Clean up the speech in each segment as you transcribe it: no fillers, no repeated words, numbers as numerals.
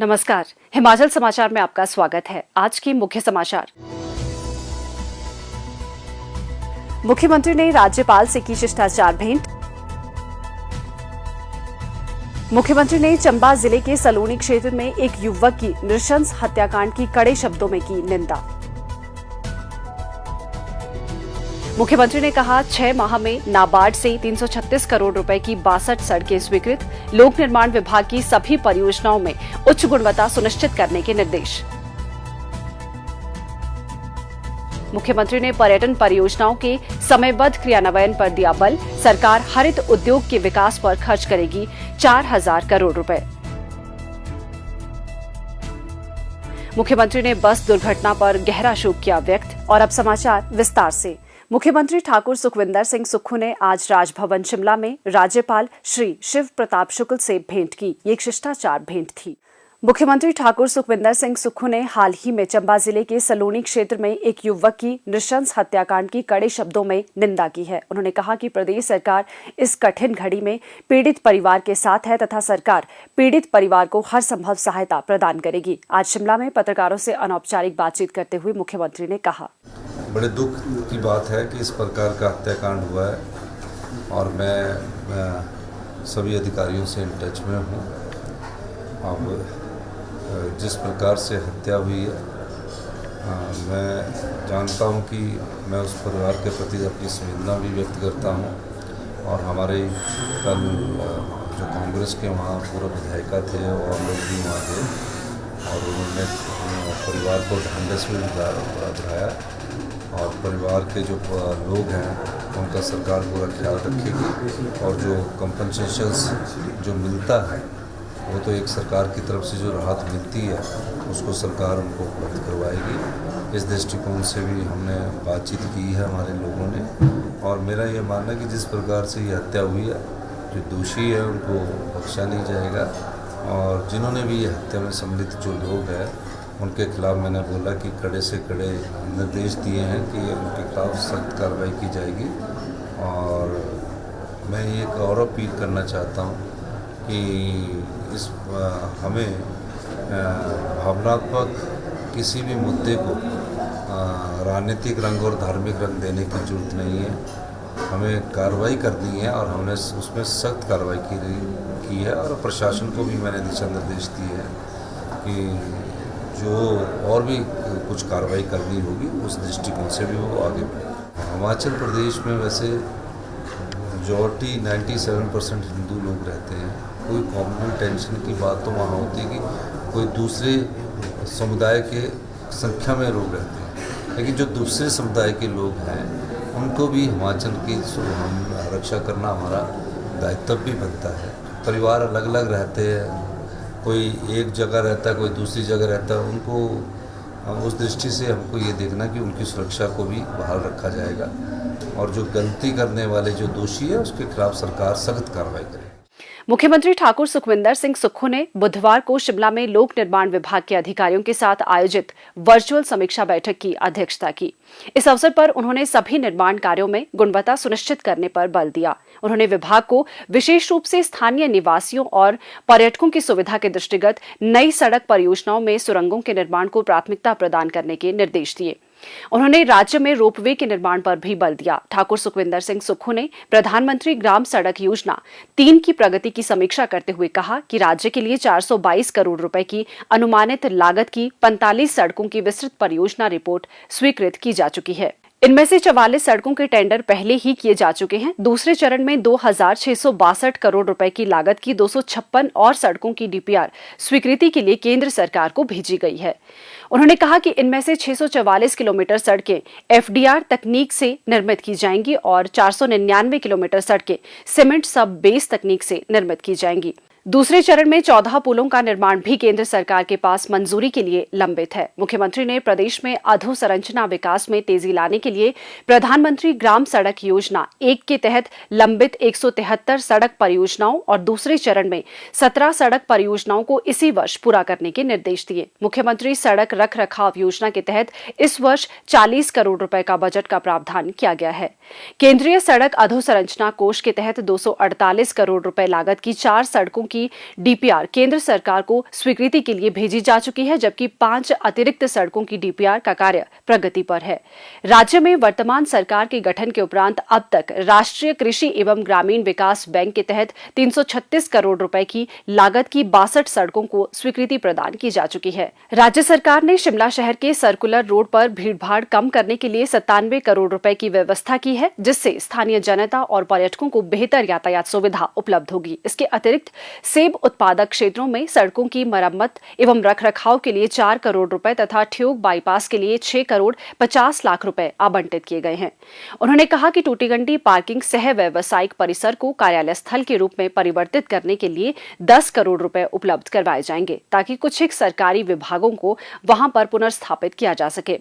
नमस्कार, हिमाचल समाचार में आपका स्वागत है। आज की मुख्य समाचार। मुख्यमंत्री ने राज्यपाल से की शिष्टाचार भेंट। मुख्यमंत्री ने चंबा जिले के सलोनी क्षेत्र में एक युवक की नृशंस हत्याकांड की कड़े शब्दों में की निंदा। मुख्यमंत्री ने कहा 6 माह में नाबार्ड से 336 करोड़ रुपए की 62 सड़कें स्वीकृत। लोक निर्माण विभाग की सभी परियोजनाओं में उच्च गुणवत्ता सुनिश्चित करने के निर्देश। मुख्यमंत्री ने पर्यटन परियोजनाओं के समयबद्ध क्रियान्वयन पर दिया बल। सरकार हरित उद्योग के विकास पर खर्च करेगी 4000 करोड़ रुपए। मुख्यमंत्री ने बस दुर्घटना पर गहरा शोक किया व्यक्त। और अब समाचार विस्तार से। मुख्यमंत्री ठाकुर सुखविंदर सिंह सुक्खू ने आज राजभवन शिमला में राज्यपाल श्री शिव प्रताप शुक्ल से भेंट की। ये एक शिष्टाचार भेंट थी। मुख्यमंत्री ठाकुर सुखविंदर सिंह सुक्खू ने हाल ही में चंबा जिले के सलोनी क्षेत्र में एक युवक की नृशंस हत्याकांड की कड़े शब्दों में निंदा की है। उन्होंने कहा कि प्रदेश सरकार इस कठिन घड़ी में पीड़ित परिवार के साथ है तथा सरकार पीड़ित परिवार को हर संभव सहायता प्रदान करेगी। आज शिमला में पत्रकारों से अनौपचारिक बातचीत करते हुए मुख्यमंत्री ने कहा, बड़े दुख की बात है कि इस प्रकार का हत्याकांड हुआ है और मैं सभी अधिकारियों से इन टच में हूँ। अब जिस प्रकार से हत्या हुई है, मैं जानता हूँ कि मैं उस परिवार के प्रति अपनी संवेदना भी व्यक्त करता हूँ। और हमारे कल जो कांग्रेस के वहाँ पूर्व विधायिका थे और लोग भी वहाँ थे और उन्होंने परिवार को ढांढस में बढ़ाया और परिवार के जो लोग हैं उनका सरकार पूरा ख्याल रखेगी और जो कंपनसेशंस जो मिलता है वो तो एक सरकार की तरफ से जो राहत मिलती है उसको सरकार उनको उपलब्ध करवाएगी। इस दृष्टिकोण से भी हमने बातचीत की है हमारे लोगों ने। और मेरा ये मानना है कि जिस प्रकार से ये हत्या हुई है, जो दोषी है उनको बख्शा नहीं जाएगा और जिन्होंने भी ये हत्या में सम्मिलित जो लोग हैं उनके खिलाफ मैंने बोला कि कड़े से कड़े निर्देश दिए हैं कि उनके खिलाफ सख्त कार्रवाई की जाएगी। और मैं ये एक और अपील करना चाहता हूँ कि इस हमें भावनात्मक किसी भी मुद्दे को राजनीतिक रंग और धार्मिक रंग देने की जरूरत नहीं है। हमें कार्रवाई करनी है और हमने उसमें सख्त कार्रवाई की है और प्रशासन को भी मैंने दिशा निर्देश दिए हैं कि जो और भी कुछ कार्रवाई करनी होगी उस दृष्टिकोण से भी वो आगे बढ़े। हिमाचल प्रदेश में वैसे मेजॉरिटी 97% हिंदू लोग रहते हैं। कोई कॉमन टेंशन की बात तो वहाँ होती है कि कोई दूसरे समुदाय के संख्या में लोग रहते हैं, लेकिन जो दूसरे समुदाय के लोग हैं उनको भी हिमाचल की रक्षा करना हमारा दायित्व भी बनता है। परिवार अलग अलग रहते हैं, कोई एक जगह रहता है, कोई दूसरी जगह रहता है। उनको उस दृष्टि से हमको ये देखना कि उनकी सुरक्षा को भी बहाल रखा जाएगा और जो गलती करने वाले जो दोषी है उसके खिलाफ सरकार सख्त कार्रवाई करे। मुख्यमंत्री ठाकुर सुखविंदर सिंह सुक्खू ने बुधवार को शिमला में लोक निर्माण विभाग के अधिकारियों के साथ आयोजित वर्चुअल समीक्षा बैठक की अध्यक्षता की। इस अवसर पर उन्होंने सभी निर्माण कार्यों में गुणवत्ता सुनिश्चित करने पर बल दिया। उन्होंने विभाग को विशेष रूप से स्थानीय निवासियों और पर्यटकों की सुविधा के दृष्टिगत नई सड़क परियोजनाओं में सुरंगों के निर्माण को प्राथमिकता प्रदान करने के निर्देश दिए। उन्होंने राज्य में रोपवे के निर्माण पर भी बल दिया। ठाकुर सुखविंदर सिंह सुक्खू ने प्रधानमंत्री ग्राम सड़क योजना 3 की प्रगति की समीक्षा करते हुए कहा कि राज्य के लिए 422 करोड़ रुपए की अनुमानित लागत की 45 सड़कों की विस्तृत परियोजना रिपोर्ट स्वीकृत की जा चुकी है। इनमें से 44 सड़कों के टेंडर पहले ही किए जा चुके हैं। दूसरे चरण में 2662 करोड़ रुपए की लागत की 256 और सड़कों की डीपीआर स्वीकृति के लिए केंद्र सरकार को भेजी गई है। उन्होंने कहा कि इनमें से 644 किलोमीटर सड़कें एफडीआर तकनीक से निर्मित की जाएंगी और 499 किलोमीटर सड़कें सीमेंट सब बेस तकनीक से निर्मित की जाएंगी। दूसरे चरण में 14 पुलों का निर्माण भी केंद्र सरकार के पास मंजूरी के लिए लंबित है। मुख्यमंत्री ने प्रदेश में अधोसंरचना विकास में तेजी लाने के लिए प्रधानमंत्री ग्राम सड़क योजना 1 के तहत लंबित 173 सड़क परियोजनाओं और दूसरे चरण में 17 सड़क परियोजनाओं को इसी वर्ष पूरा करने के निर्देश दिए। मुख्यमंत्री सड़क रख रखाव योजना के तहत इस वर्ष 40 करोड़ रुपए का बजट का प्रावधान किया गया है। केंद्रीय सड़क अधोसंरचना कोष के तहत 248 करोड़ रुपए लागत की 4 सड़कों की डीपीआर केंद्र सरकार को स्वीकृति के लिए भेजी जा चुकी है, जबकि 5 अतिरिक्त सड़कों की डीपीआर का कार्य प्रगति पर है। राज्य में वर्तमान सरकार के गठन के उपरांत अब तक राष्ट्रीय कृषि एवं ग्रामीण विकास बैंक के तहत 336 करोड़ रुपए की लागत की 62 सड़कों को स्वीकृति प्रदान की जा चुकी है। राज्य सरकार ने शिमला शहर के सर्कुलर रोड पर भीड़भाड़ कम करने के लिए 97 करोड़ रुपए की व्यवस्था की है, जिससे स्थानीय जनता और पर्यटकों को बेहतर यातायात सुविधा उपलब्ध होगी। इसके अतिरिक्त सेब उत्पादक क्षेत्रों में सड़कों की मरम्मत एवं रखरखाव के लिए 4 करोड़ रुपए तथा ठियोग बाईपास के लिए 6 करोड़ 50 लाख रुपए आवंटित किए गए हैं। उन्होंने कहा कि टूटीगंडी पार्किंग सह व्यवसायिक परिसर को कार्यालय स्थल के रूप में परिवर्तित करने के लिए 10 करोड़ रुपए उपलब्ध करवाए जाएंगे, ताकि कुछ एक सरकारी विभागों को वहां पर पुनर्स्थापित किया जा सके।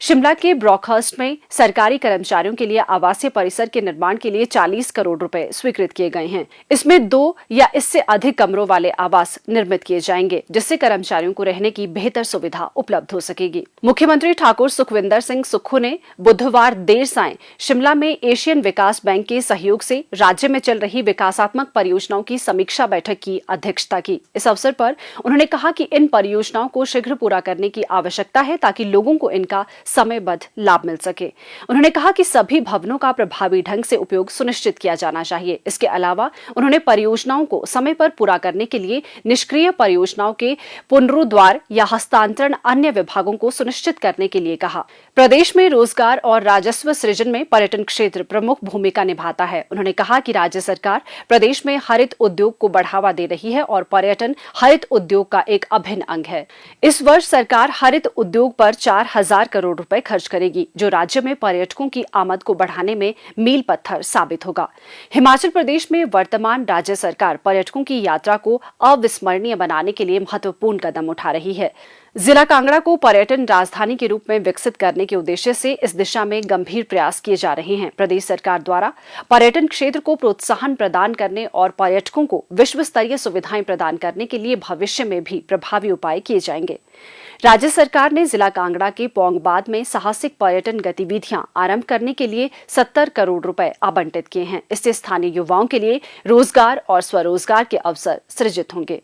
शिमला के ब्रॉकहर्स्ट में सरकारी कर्मचारियों के लिए आवासीय परिसर के निर्माण के लिए 40 करोड़ रुपए स्वीकृत किए गए हैं। इसमें 2 या इससे अधिक कमरों वाले आवास निर्मित किए जाएंगे, जिससे कर्मचारियों को रहने की बेहतर सुविधा उपलब्ध हो सकेगी। मुख्यमंत्री ठाकुर सुखविंदर सिंह सुक्खू ने बुधवार देर सायं शिमला में एशियन विकास बैंक के सहयोग से राज्य में चल रही विकासात्मक परियोजनाओं की समीक्षा बैठक की अध्यक्षता की। इस अवसर पर उन्होंने कहा कि इन परियोजनाओं को शीघ्र पूरा करने की आवश्यकता है, ताकि लोगों को इनका समयबद्ध लाभ मिल सके। उन्होंने कहा कि सभी भवनों का प्रभावी ढंग से उपयोग सुनिश्चित किया जाना चाहिए। इसके अलावा उन्होंने परियोजनाओं को समय पर पूरा करने के लिए निष्क्रिय परियोजनाओं के पुनरुद्वार या हस्तांतरण अन्य विभागों को सुनिश्चित करने के लिए कहा। प्रदेश में रोजगार और राजस्व सृजन में पर्यटन क्षेत्र प्रमुख भूमिका निभाता है। उन्होंने कहा कि राज्य सरकार प्रदेश में हरित उद्योग को बढ़ावा दे रही है और पर्यटन हरित उद्योग का एक अभिन्न अंग है। इस वर्ष सरकार हरित उद्योग पर 4000 करोड़ रुपए खर्च करेगी, जो राज्य में पर्यटकों की आमद को बढ़ाने में मील पत्थर साबित होगा। हिमाचल प्रदेश में वर्तमान राज्य सरकार पर्यटकों की यात्रा को अविस्मरणीय बनाने के लिए महत्वपूर्ण कदम उठा रही है। जिला कांगड़ा को पर्यटन राजधानी के रूप में विकसित करने के उद्देश्य से इस दिशा में गंभीर प्रयास किए जा रहे हैं। प्रदेश सरकार द्वारा पर्यटन क्षेत्र को प्रोत्साहन प्रदान करने और पर्यटकों को विश्व स्तरीय सुविधाएं प्रदान करने के लिए भविष्य में भी प्रभावी उपाय किए जाएंगे। राज्य सरकार ने जिला कांगड़ा के पोंगबाद में साहसिक पर्यटन गतिविधियां आरंभ करने के लिए 70 करोड़ रुपए आवंटित किए हैं। इससे स्थानीय युवाओं के लिए रोजगार और स्वरोजगार के अवसर सृजित होंगे।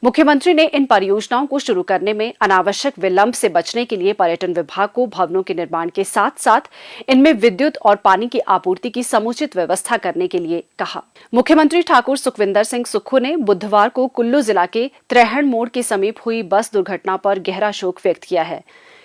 मुख्यमंत्री ने इन परियोजनाओं को शुरू करने में अनावश्यक विलंब से बचने के लिए पर्यटन विभाग को भवनों के निर्माण के साथ साथ इनमें विद्युत और पानी की आपूर्ति की समुचित व्यवस्था करने के लिए कहा। मुख्यमंत्री ठाकुर सुखविंदर सिंह सुक्खू ने बुधवार को कुल्लू जिला के त्रैहण मोड़ के समीप हुई बस दुर्घटना पर गहरा शोक व्यक्त किया है।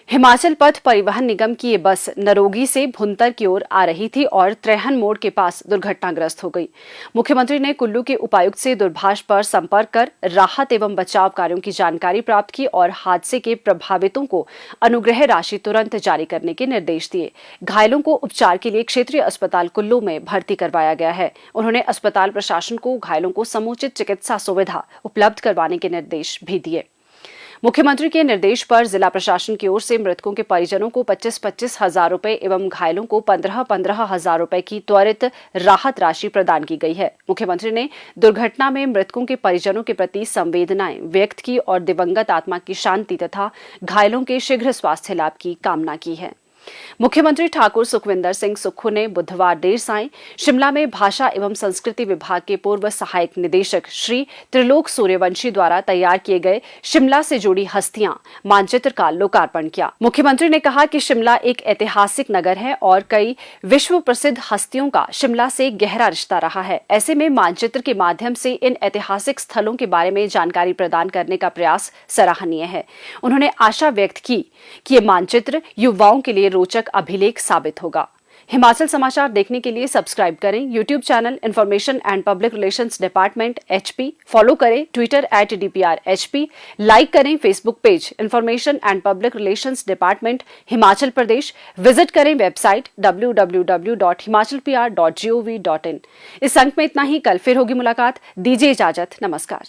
हिमाचल पथ परिवहन निगम की ये बस नरोगी से भुंतर की ओर आ रही थी और त्रैहण मोड़ के पास दुर्घटनाग्रस्त हो गई। मुख्यमंत्री ने कुल्लू के उपायुक्त से दूरभाष पर संपर्क कर राहत एवं बचाव कार्यों की जानकारी प्राप्त की और हादसे के प्रभावितों को अनुग्रह राशि तुरंत जारी करने के निर्देश दिए। घायलों को उपचार के लिए क्षेत्रीय अस्पताल कुल्लू में भर्ती करवाया गया है। उन्होंने अस्पताल प्रशासन को घायलों को समुचित चिकित्सा सुविधा उपलब्ध करवाने के निर्देश भी दिए। मुख्यमंत्री के निर्देश पर जिला प्रशासन की ओर से मृतकों के परिजनों को 25-25 हजार रुपए एवं घायलों को 15-15 हजार रुपए की त्वरित राहत राशि प्रदान की गई है। मुख्यमंत्री ने दुर्घटना में मृतकों के परिजनों के प्रति संवेदनाएं व्यक्त की और दिवंगत आत्मा की शांति तथा घायलों के शीघ्र स्वास्थ्य लाभ की कामना की है। मुख्यमंत्री ठाकुर सुखविंदर सिंह सुक्खू ने बुधवार देर सायं शिमला में भाषा एवं संस्कृति विभाग के पूर्व सहायक निदेशक श्री त्रिलोक सूर्यवंशी द्वारा तैयार किए गए शिमला से जुड़ी हस्तियां मानचित्र का लोकार्पण किया। मुख्यमंत्री ने कहा कि शिमला एक ऐतिहासिक नगर है और कई विश्व प्रसिद्ध हस्तियों का शिमला से गहरा रिश्ता रहा है। ऐसे में मानचित्र के माध्यम से इन ऐतिहासिक स्थलों के बारे में जानकारी प्रदान करने का प्रयास सराहनीय है। उन्होंने आशा व्यक्त की कि ये मानचित्र युवाओं के लिए रोचक अभिलेख साबित होगा। हिमाचल समाचार देखने के लिए सब्सक्राइब करें YouTube channel information and public relations department HP, follow करें ट्विटर @DPRHP, लाइक करें Facebook page information and public relations department Himachal Pradesh, visit करें वेबसाइट www.himachalpr.gov.in। इस अंक में इतना ही। कल फिर होगी मुलाकात। दीजिए इजाजत। नमस्कार।